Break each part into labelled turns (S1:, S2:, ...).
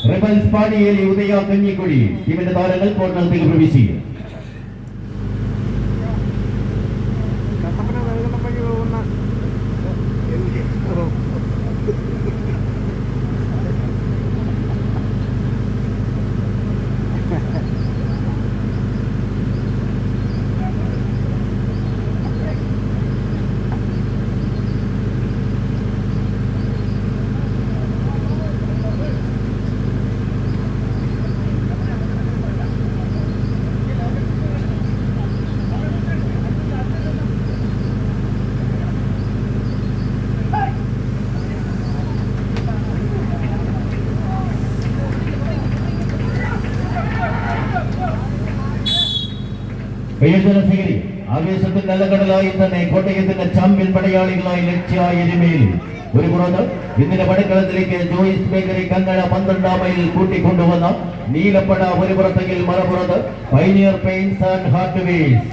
S1: Rebels പാടിയേലി ഉദയ കഞ്ഞിക്കുഴി ടീമിന്റെ താരങ്ങൾ കോർണറിലേക്ക് പ്രവേശിക്കും. ആവേശത്തിൽ നിലകടലായി തന്നെ കോട്ടയത്തിന്റെ ചാമ്പ്യൻ പടയാളികളായി ലക്ഷ്യ എരുമേൽ ഒരു പുറത്ത് ഇന്നലെ പടക്കളത്തിലേക്ക് ജോയിസ് ബേക്കറി കങ്ങഴ 12 മൈൽ കൂട്ടിക്കൊണ്ടുവന്ന നീലപ്പട ഒരു പുറത്തെങ്കിൽ മറുപുറത്ത് പൈനിയർ പെയിന്റ്സ് ആൻഡ് ഹാർഡ്വെയർസ്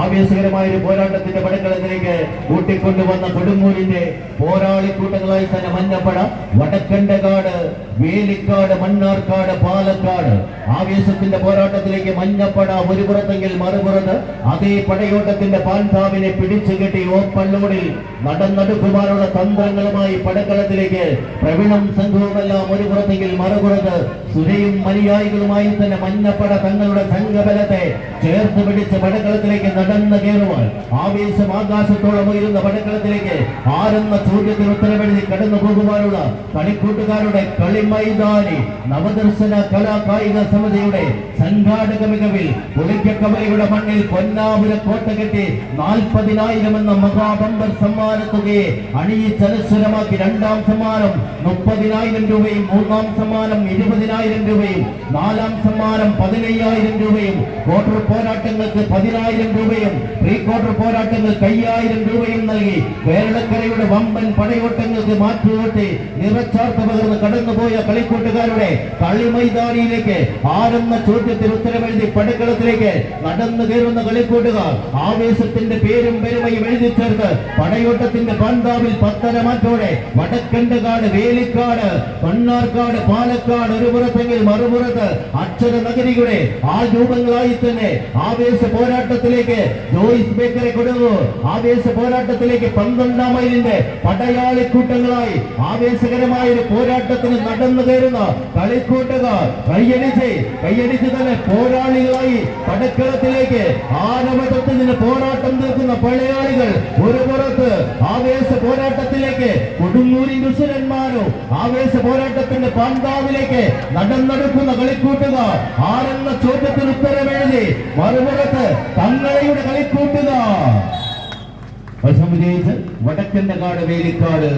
S1: ആവേശകരമായ ഒരു പോരാട്ടത്തിന്റെ പടക്കളത്തിലേക്ക് കൂട്ടിക്കൊണ്ടുവന്ന കൊടുങ്ങൂരിന്റെ പോരാളിക്കൂട്ടങ്ങളായി തന്നെ മഞ്ഞപ്പട, വടക്കണ്ടകാട്, വേലിക്കാട്, മണ്ണാർക്കാട്, പാലക്കാട് ആവേശത്തിന്റെ പോരാട്ടത്തിലേക്ക് മഞ്ഞപ്പട ഒരു പുറത്തെങ്കിൽ മറുപുറത്ത് അതേ പടയോട്ടത്തിന്റെ പാൻതാവിനെ പിടിച്ചു കെട്ടി ഓപ്പൺ ലോഡിൽ നടന്നെടുക്കുവാനുള്ള തന്ത്രങ്ങളുമായി പടക്കളത്തിലേക്ക് പ്രവീണം സംഘവുമെല്ലാം ഒരു പുറത്തെങ്കിൽ മറുപുറത്ത് സുരയും മലയാളികളുമായി തന്നെ മഞ്ഞപ്പട തങ്ങളുടെ സംഘബലത്തെ ചേർത്ത് പിടിച്ച് പടക്കളത്തിലേക്ക് നടന്നു കയറുവാൻ ആവേശം ആകാശത്തോളം ഉയരുന്ന പടക്കളത്തിലേക്ക് ആരെന്ന ചോദ്യത്തിന് ഉത്തരവെഴുതി കടന്നു പോകുവാനുള്ള കളിക്കൂട്ടുകാരുടെ കളിമൈതാനി നവദർശന കലാ കായിക സമിതിയുടെ സംഘാടക മികവിൽ പുളിക്കക്കവലയുടെ മണ്ണിൽ പൊന്നാപുര കോട്ട കെട്ടി 40,000 എന്ന മഹാബമ്പർ സമ്മാനത്തുകയെ അണിയിച്ചലശ്വരമാക്കി രണ്ടാം സമ്മാനം 30,000 രൂപയും, മൂന്നാം സമ്മാനം 20,000 രൂപയും, നാലാം സമ്മാനം 15,000 രൂപയും, ക്വാർട്ടർ പോരാട്ടങ്ങൾക്ക് 10,000 രൂപയും, പ്രീ ക്വാർട്ടർ പോരാട്ടങ്ങൾക്ക് 5,000 രൂപയും നൽകി കേരളക്കരയുടെ വമ്പൻ പടയോട്ടങ്ങൾക്ക് മാറ്റുകൂട്ടി നിറച്ചാർത്ത പകർന്ന് കടന്നുപോയ കളിക്കൂട്ടുകാരുടെ കളിമൈതാനിയിലേക്ക് ആരെന്ന ചോദ്യത്തിന് ഉത്തരവെഴുതി പടക്കളത്തിലേക്ക് നടന്നു കയറുന്ന കളിക്കൂട്ടുകാർ ആവേശത്തിന്റെ പേരും പെരുമയും എഴുതി ചേർത്ത് പടയോട്ടത്തിന്റെ പാൻതാവിൽ പത്തരമാറ്റോടെ വടക്കണ്ടകാട്, വേലിക്കാട്, മണ്ണാർക്കാട്, പാലക്കാട് ഒരു പുറത്തെങ്കിൽ മറുപുറത്ത് അക്ഷര നഗരിയുടെ ആ രൂപങ്ങളായി തന്നെ ആവേശ പോരാട്ടത്തിലേക്ക് ജോയിസ് ബേക്കറെ കൊടുങ്ങു ആവേശ പോരാട്ടത്തിലേക്ക് 12 മൈലിന്റെ പടയാളിക്കൂട്ടങ്ങളായി ആവേശകരമായ ഒരു പോരാട്ടത്തിന് നടന്നു കയറുന്ന കളിക്കൂട്ടുകാർ കയ്യടിച്ച് തന്നെ പോരാളികളായി പടക്കളത്തിലേക്ക് ആനവട്ടത്തിൽ നിന്ന് പോരാട്ടം തീർക്കുന്ന പടയാളികൾ ഒരു പുറത്ത് ആവേശ പോരാട്ടത്തിലേക്ക് കൊടുങ്ങൂരിൻ ദുശരന്മാരും ആവേശ പോരാട്ടത്തിന്റെ പാന്താവിലേക്ക് നടന്നെടുക്കുന്ന കളിക്കൂട്ടുകാർ ആരെന്ന ചോദ്യത്തിന് ഉത്തരവെഴുതി മറുപുറത്ത് തങ്ങളയുടെ കളിക്കൂട്ടുകാർ വടക്കണ്ടകാട്, വേലിക്കാട്